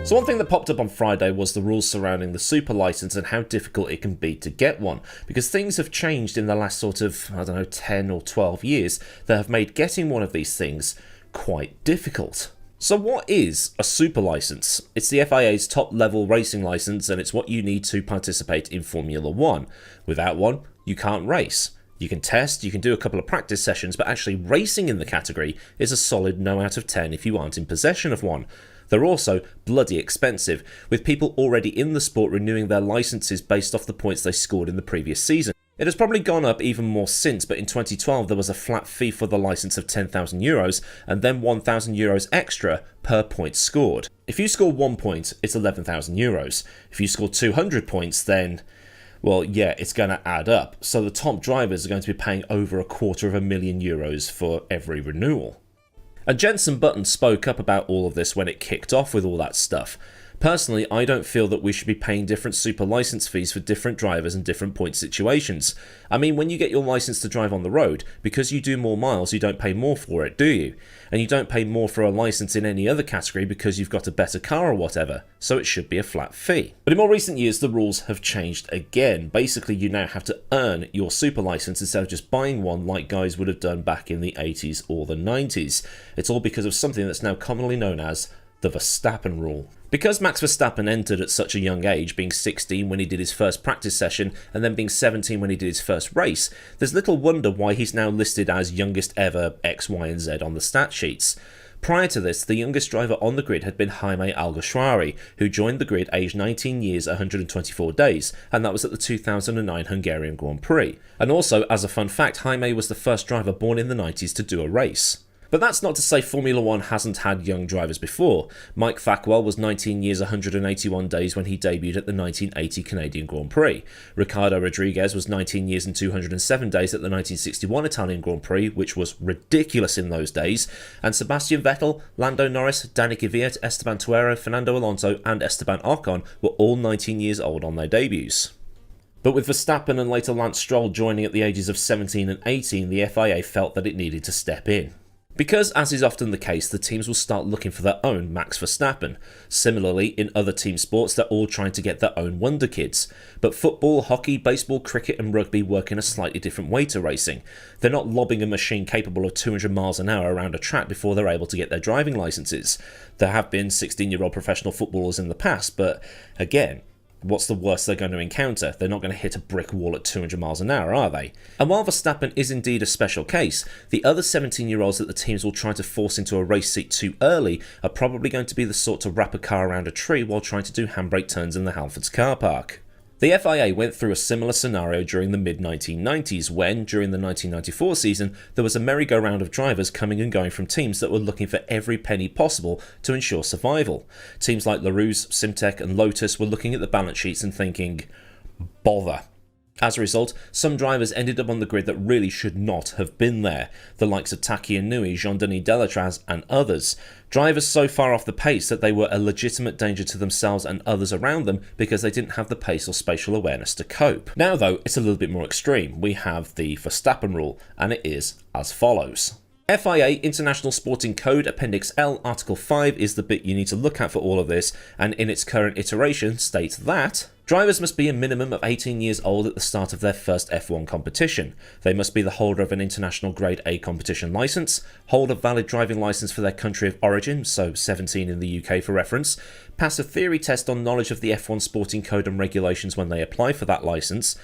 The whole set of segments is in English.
So one thing that popped up on Friday was the rules surrounding the Super license and how difficult it can be to get one, because things have changed in the last sort of, 10 or 12 years that have made getting one of these things quite difficult. So what is a Super license? It's the FIA's top level racing license, and it's what you need to participate in Formula 1. Without one, you can't race. You can test, you can do a couple of practice sessions, but actually racing in the category is a solid 9 out of 10 if you aren't in possession of one. They're also bloody expensive, with people already in the sport renewing their licenses based off the points they scored in the previous season. It has probably gone up even more since, but in 2012 there was a flat fee for the license of €10,000 and then €1,000 extra per point scored. If you score 1 point, it's €11,000. If you score 200 points, then, well, yeah, it's going to add up. So the top drivers are going to be paying over €250,000 for every renewal. And Jenson Button spoke up about all of this when it kicked off with all that stuff. Personally, I don't feel that we should be paying different super license fees for different drivers and different point situations. I mean, when you get your license to drive on the road, because you do more miles, you don't pay more for it, do you? And you don't pay more for a license in any other category because you've got a better car or whatever, so it should be a flat fee. But in more recent years, the rules have changed again. Basically, you now have to earn your super license instead of just buying one like guys would have done back in the 80s or the 90s. It's all because of something that's now commonly known as the Verstappen rule. Because Max Verstappen entered at such a young age, being 16 when he did his first practice session and then being 17 when he did his first race, there's little wonder why he's now listed as youngest ever X, Y and Z on the stat sheets. Prior to this, the youngest driver on the grid had been Jaime Alguersuari, who joined the grid aged 19 years 124 days, and that was at the 2009 Hungarian Grand Prix. And also, as a fun fact, Jaime was the first driver born in the 90s to do a race. But that's not to say Formula 1 hasn't had young drivers before. Mike Thackwell was 19 years 181 days when he debuted at the 1980 Canadian Grand Prix. Ricardo Rodriguez was 19 years and 207 days at the 1961 Italian Grand Prix, which was ridiculous in those days. And Sebastian Vettel, Lando Norris, Dani Kvyat, Esteban Tuero, Fernando Alonso and Esteban Ocon were all 19 years old on their debuts. But with Verstappen and later Lance Stroll joining at the ages of 17 and 18, the FIA felt that it needed to step in. Because, as is often the case, the teams will start looking for their own Max Verstappen. Similarly, in other team sports, they're all trying to get their own wonder kids. But football, hockey, baseball, cricket and rugby work in a slightly different way to racing. They're not lobbing a machine capable of 200 miles an hour around a track before they're able to get their driving licenses. There have been 16-year-old professional footballers in the past, but again, what's the worst they're going to encounter? They're not going to hit a brick wall at 200 miles an hour, are they? And while Verstappen is indeed a special case, the other 17-year-olds that the teams will try to force into a race seat too early are probably going to be the sort to wrap a car around a tree while trying to do handbrake turns in the Halfords car park. The FIA went through a similar scenario during the mid-1990s when, during the 1994 season, there was a merry-go-round of drivers coming and going from teams that were looking for every penny possible to ensure survival. Teams like LaRousse, Simtek and Lotus were looking at the balance sheets and thinking, bother. As a result, some drivers ended up on the grid that really should not have been there, the likes of Taki Inui, Jean-Denis Delatraz and others. Drivers so far off the pace that they were a legitimate danger to themselves and others around them because they didn't have the pace or spatial awareness to cope. Now though, it's a little bit more extreme. We have the Verstappen rule, and it is as follows. FIA International Sporting Code Appendix L Article 5 is the bit you need to look at for all of this, and in its current iteration states that drivers must be a minimum of 18 years old at the start of their first F1 competition. They must be the holder of an international Grade A competition licence, hold a valid driving licence for their country of origin, so 17 in the UK for reference, pass a theory test on knowledge of the F1 Sporting Code and regulations when they apply for that licence,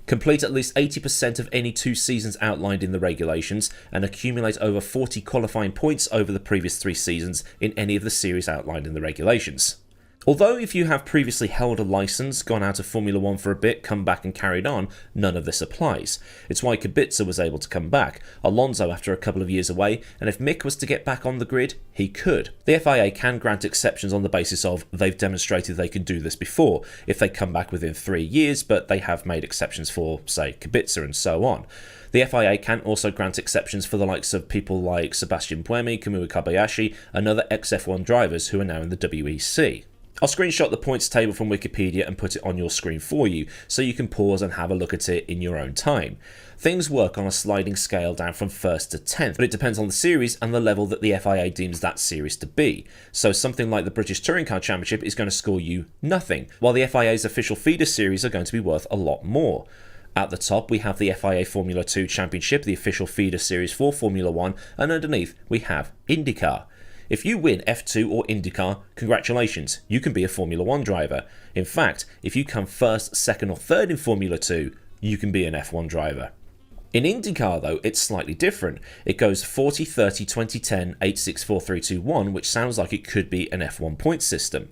complete at least 80% of any 2 seasons outlined in the regulations, and accumulate over 40 qualifying points over the previous 3 seasons in any of the series outlined in the regulations. Although if you have previously held a licence, gone out of Formula 1 for a bit, come back and carried on, none of this applies. It's why Kubica was able to come back, Alonso after a couple of years away, and if Mick was to get back on the grid, he could. The FIA can grant exceptions on the basis of they've demonstrated they can do this before, if they come back within 3 years, but they have made exceptions for, say, Kubica and so on. The FIA can also grant exceptions for the likes of people like Sebastian Buemi, Kamui Kobayashi, and other ex-F1 drivers who are now in the WEC. I'll screenshot the points table from Wikipedia and put it on your screen for you, so you can pause and have a look at it in your own time. Things work on a sliding scale down from 1st to 10th, but it depends on the series and the level that the FIA deems that series to be. So something like the British Touring Car Championship is going to score you nothing, while the FIA's official feeder series are going to be worth a lot more. At the top we have the FIA Formula 2 Championship, the official feeder series for Formula 1, and underneath we have IndyCar. If you win F2 or IndyCar, congratulations, you can be a Formula 1 driver. In fact, if you come 1st, 2nd or 3rd in Formula 2, you can be an F1 driver. In IndyCar though, it's slightly different. It goes 40, 30, 20, 10, 8, 6, 4, 3, 2, 1, which sounds like it could be an F1 point system.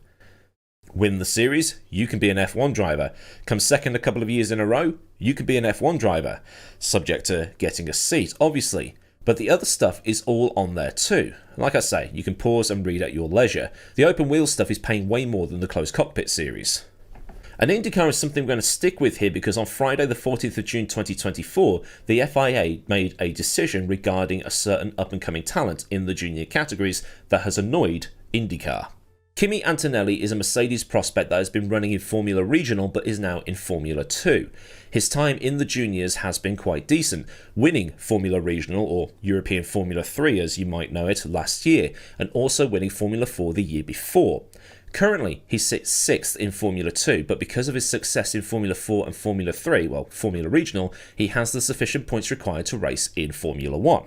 Win the series, you can be an F1 driver. Come 2nd a couple of years in a row, you can be an F1 driver. Subject to getting a seat, obviously. But the other stuff is all on there too. Like I say, you can pause and read at your leisure. The open wheel stuff is paying way more than the closed cockpit series. And IndyCar is something we're going to stick with here because on Friday the 14th of June 2024, the FIA made a decision regarding a certain up-and-coming talent in the junior categories that has annoyed IndyCar. Kimi Antonelli is a Mercedes prospect that has been running in Formula Regional but is now in Formula 2. His time in the juniors has been quite decent, winning Formula Regional, or European Formula 3 as you might know it, last year, and also winning Formula 4 the year before. Currently, he sits 6th in Formula 2, but because of his success in Formula 4 and Formula 3, well, Formula Regional, he has the sufficient points required to race in Formula 1.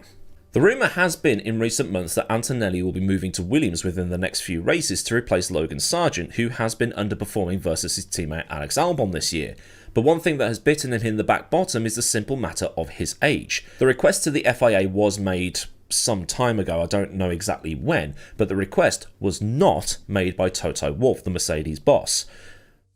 The rumour has been in recent months that Antonelli will be moving to Williams within the next few races to replace Logan Sargeant, who has been underperforming versus his teammate Alex Albon this year. But one thing that has bitten him in the back bottom is the simple matter of his age. The request to the FIA was made some time ago, I don't know exactly when, but the request was not made by Toto Wolff, the Mercedes boss.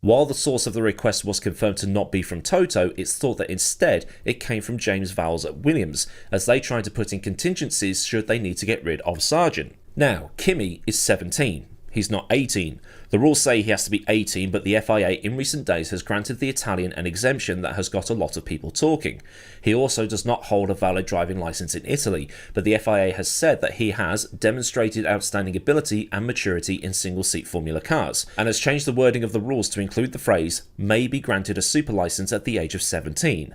While the source of the request was confirmed to not be from Toto, it's thought that instead it came from James Vowles at Williams, as they tried to put in contingencies should they need to get rid of Sargeant. Now, Kimi is 17. He's not 18. The rules say he has to be 18, but the FIA in recent days has granted the Italian an exemption that has got a lot of people talking. He also does not hold a valid driving licence in Italy, but the FIA has said that he has demonstrated outstanding ability and maturity in single-seat Formula cars, and has changed the wording of the rules to include the phrase, may be granted a super licence at the age of 17.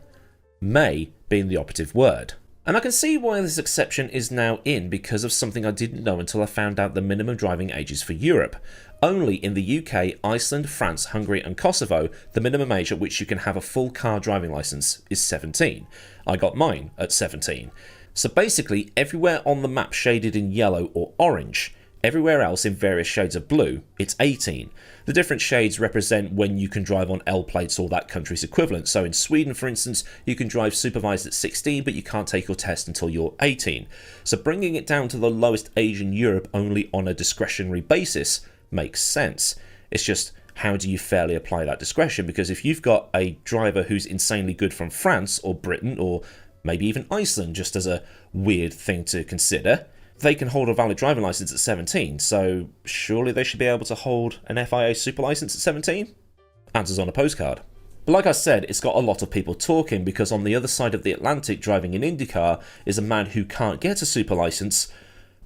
May being the operative word. And I can see why this exception is now in because of something I didn't know until I found out the minimum driving ages for Europe. Only in the UK, Iceland, France, Hungary and Kosovo, the minimum age at which you can have a full car driving licence is 17. I got mine at 17. So basically, everywhere on the map shaded in yellow or orange, everywhere else in various shades of blue, it's 18. The different shades represent when you can drive on L plates or that country's equivalent. So in Sweden, for instance, you can drive supervised at 16, but you can't take your test until you're 18. So bringing it down to the lowest age in Europe only on a discretionary basis makes sense. It's just, how do you fairly apply that discretion? Because if you've got a driver who's insanely good from France or Britain or maybe even Iceland, just as a weird thing to consider, they can hold a valid driving licence at 17, so surely they should be able to hold an FIA super licence at 17? Answers on a postcard. But like I said, it's got a lot of people talking because on the other side of the Atlantic driving an IndyCar is a man who can't get a super licence,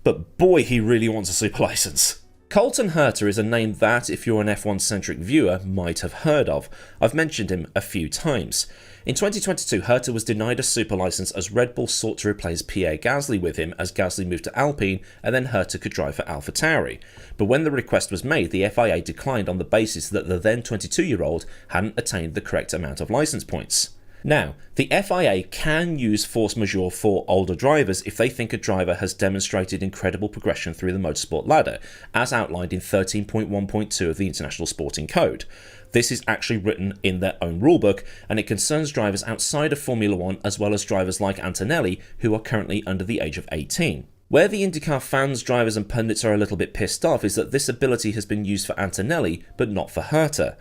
but boy he really wants a super licence. Colton Herta is a name that, if you're an F1-centric viewer, might have heard of. I've mentioned him a few times. In 2022, Herta was denied a super licence as Red Bull sought to replace Pierre Gasly with him as Gasly moved to Alpine and then Herta could drive for AlphaTauri. But when the request was made, the FIA declined on the basis that the then 22-year-old hadn't attained the correct amount of licence points. Now, the FIA can use force majeure for older drivers if they think a driver has demonstrated incredible progression through the motorsport ladder, as outlined in 13.1.2 of the International Sporting Code. This is actually written in their own rulebook, and it concerns drivers outside of Formula 1 as well as drivers like Antonelli, who are currently under the age of 18. Where the IndyCar fans, drivers and pundits are a little bit pissed off is that this ability has been used for Antonelli, but not for Herta.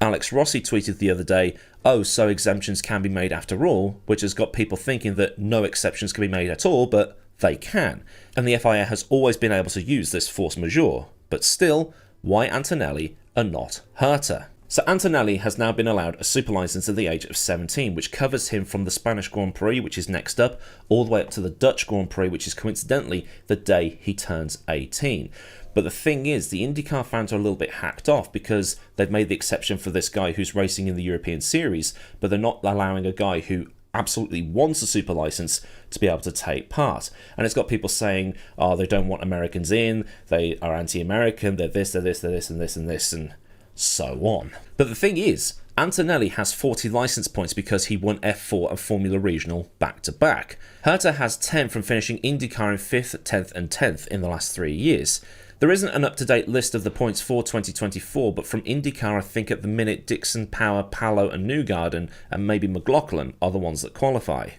Alex Rossi tweeted the other day, "Oh, so exemptions can be made after all," which has got people thinking that no exceptions can be made at all, but they can. And the FIA has always been able to use this force majeure. But still, why Antonelli and not Herta? So Antonelli has now been allowed a super license at the age of 17, which covers him from the Spanish Grand Prix, which is next up, all the way up to the Dutch Grand Prix, which is coincidentally the day he turns 18. But the thing is, the IndyCar fans are a little bit hacked off because they've made the exception for this guy who's racing in the European Series, but they're not allowing a guy who absolutely wants a super license to be able to take part. And it's got people saying, oh, they don't want Americans in, they are anti-American, they're this, they're this, they're this, and this, and this, and so on. But the thing is, Antonelli has 40 license points because he won F4 and Formula Regional back-to-back. Herta has 10 from finishing IndyCar in 5th, 10th and 10th in the last 3 years. There isn't an up-to-date list of the points for 2024, but from IndyCar I think at the minute Dixon, Power, Palo and Newgarden and maybe McLaughlin are the ones that qualify.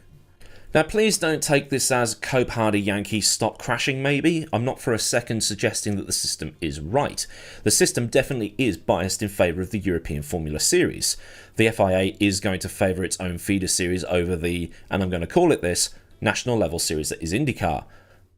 Now please don't take this as Cope Hardy Yankee stop crashing maybe. I'm not for a second suggesting that the system is right. The system definitely is biased in favour of the European Formula Series. The FIA is going to favour its own feeder series over the, and I'm going to call it this, national level series that is IndyCar.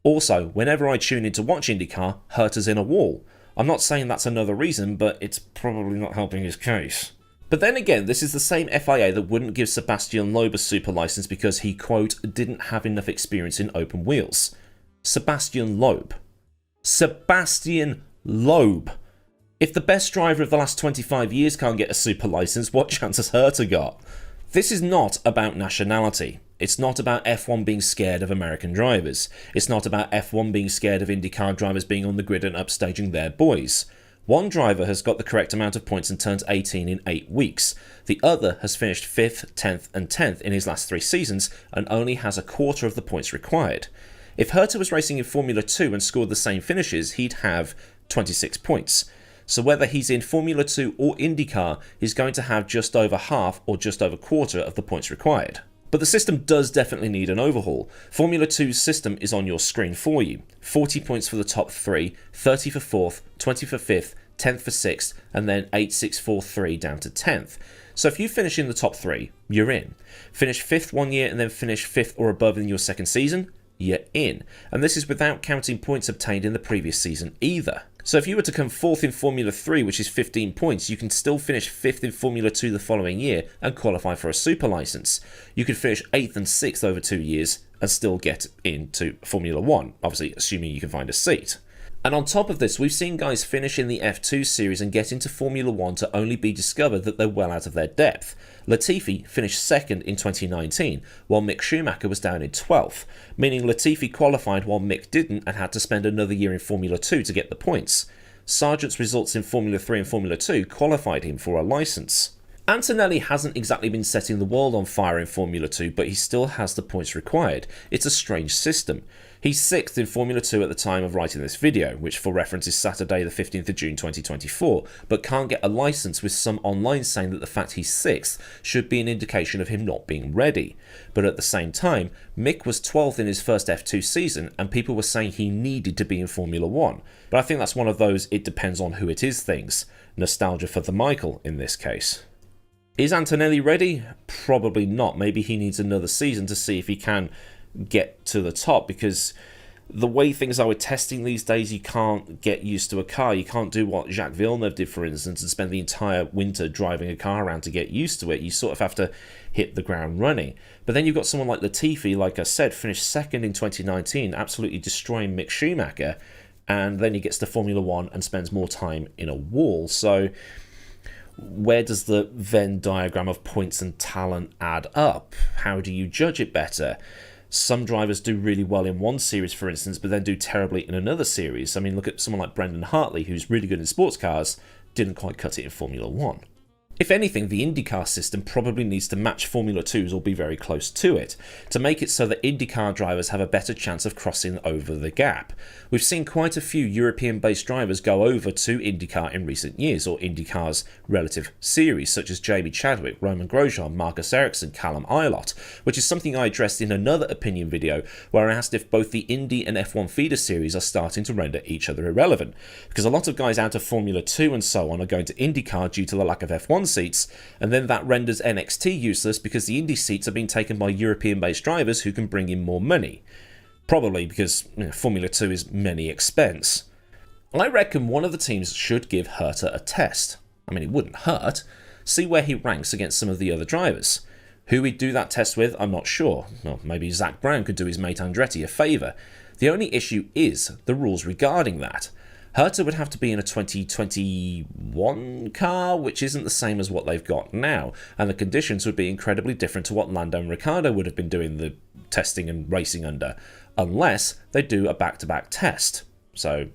Also, whenever I tune in to watch IndyCar, Herta's in a wall. I'm not saying that's another reason, but it's probably not helping his case. But then again, this is the same FIA that wouldn't give Sebastian Loeb a super license because he, quote, didn't have enough experience in open wheels. Sebastian Loeb. Sebastian Loeb. If the best driver of the last 25 years can't get a super license, what chance has Herta got? This is not about nationality. It's not about F1 being scared of American drivers. It's not about F1 being scared of IndyCar drivers being on the grid and upstaging their boys. One driver has got the correct amount of points and turns 18 in 8 weeks. The other has finished 5th, 10th and 10th in his last 3 seasons and only has a quarter of the points required. If Herta was racing in Formula 2 and scored the same finishes, he'd have 26 points. So whether he's in Formula 2 or IndyCar, he's going to have just over half or just over a quarter of the points required. But the system does definitely need an overhaul. Formula 2's system is on your screen for you. 40 points for the top 3, 30 for 4th, 20 for 5th, 10th for 6th, and then 8, 6, 4, 3 down to 10th. So if you finish in the top 3, you're in. Finish 5th one year and then finish 5th or above in your second season, you're in. And this is without counting points obtained in the previous season either. So if you were to come 4th in Formula 3, which is 15 points, you can still finish 5th in Formula 2 the following year and qualify for a super license. You could finish 8th and 6th over 2 years and still get into Formula 1, obviously assuming you can find a seat. And on top of this, we've seen guys finish in the F2 series and get into Formula 1 to only be discovered that they're well out of their depth. Latifi finished 2nd in 2019, while Mick Schumacher was down in 12th, meaning Latifi qualified while Mick didn't and had to spend another year in Formula 2 to get the points. Sargeant's results in Formula 3 and Formula 2 qualified him for a licence. Antonelli hasn't exactly been setting the world on fire in Formula 2, but he still has the points required. It's a strange system. He's 6th in Formula 2 at the time of writing this video, which for reference is Saturday the 15th of June 2024, but can't get a licence, with some online saying that the fact he's 6th should be an indication of him not being ready. But at the same time, Mick was 12th in his first F2 season and people were saying he needed to be in Formula 1. But I think that's one of those it depends on who it is things. Nostalgia for the Michael in this case. Is Antonelli ready? Probably not. Maybe he needs another season to see if he can get to the top, because the way things are with testing these days, you can't get used to a car. You can't do what Jacques Villeneuve did, for instance, and spend the entire winter driving a car around to get used to it. You sort of have to hit the ground running. But then you've got someone like Latifi, like I said, finished 2nd in 2019, absolutely destroying Mick Schumacher, and then he gets to Formula 1 and spends more time in a wall. So where does the Venn diagram of points and talent add up? How do you judge it better? Some drivers do really well in one series, for instance, but then do terribly in another series. I mean, look at someone like Brendan Hartley, who's really good in sports cars, didn't quite cut it in Formula 1. If anything, the IndyCar system probably needs to match Formula 2's or be very close to it, to make it so that IndyCar drivers have a better chance of crossing over the gap. We've seen quite a few European-based drivers go over to IndyCar in recent years, or IndyCar's relative series, such as Jamie Chadwick, Roman Grosjean, Marcus Ericsson, Callum Ilott, which is something I addressed in another opinion video where I asked if both the Indy and F1 feeder series are starting to render each other irrelevant, because a lot of guys out of Formula 2 and so on are going to IndyCar due to the lack of F1 seats, and then that renders NXT useless because the Indy seats are being taken by European-based drivers who can bring in more money. Probably because Formula 2 is many expense. I reckon one of the teams should give Herta a test. I mean, it wouldn't hurt. See where he ranks against some of the other drivers. Who we'd do that test with, I'm not sure. Well, maybe Zach Brown could do his mate Andretti a favour. The only issue is the rules regarding that. Herta would have to be in a 2021 car, which isn't the same as what they've got now, and the conditions would be incredibly different to what Lando and Ricciardo would have been doing the testing and racing under, unless they do a back-to-back test. So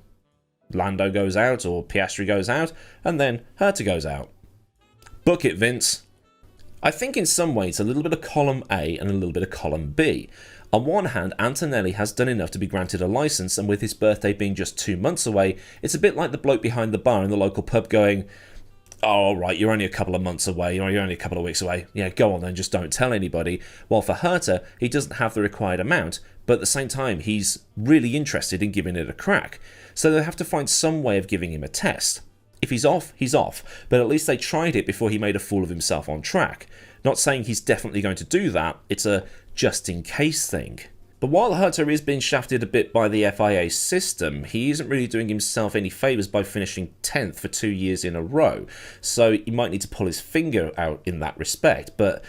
Lando goes out, or Piastri goes out, and then Herta goes out. Book it, Vince. I think in some ways a little bit of column A and a little bit of column B. On one hand, Antonelli has done enough to be granted a licence, and with his birthday being just 2 months away, it's a bit like the bloke behind the bar in the local pub going, "Oh, all right, you're only a couple of months away, or you're only a couple of weeks away. Yeah, go on then, just don't tell anybody." While for Herta, he doesn't have the required amount, but at the same time, he's really interested in giving it a crack. So they have to find some way of giving him a test. If he's off, he's off, but at least they tried it before he made a fool of himself on track. Not saying he's definitely going to do that, it's a just-in-case thing. But while Herta is being shafted a bit by the FIA system, he isn't really doing himself any favours by finishing 10th for 2 years in a row, so he might need to pull his finger out in that respect, but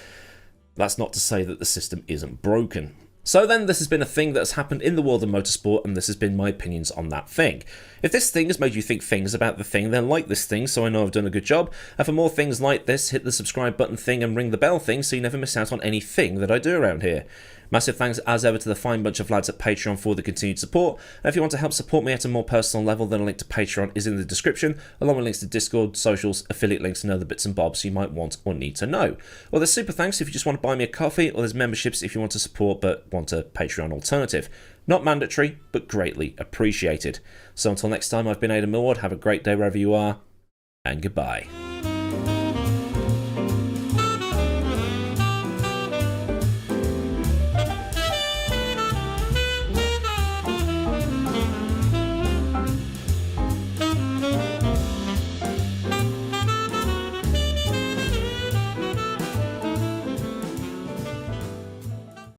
that's not to say that the system isn't broken. So then, this has been a thing that has happened in the world of motorsport, and this has been my opinions on that thing. If this thing has made you think things about the thing, then like this thing so I know I've done a good job, and for more things like this, hit the subscribe button thing and ring the bell thing so you never miss out on anything that I do around here. Massive thanks as ever to the fine bunch of lads at Patreon for the continued support, and if you want to help support me at a more personal level, then a link to Patreon is in the description, along with links to Discord, socials, affiliate links and other bits and bobs you might want or need to know. Well, there's super thanks if you just want to buy me a coffee, or there's memberships if you want to support but want a Patreon alternative. Not mandatory, but greatly appreciated. So until next time, I've been Millward, have a great day wherever you are, and goodbye.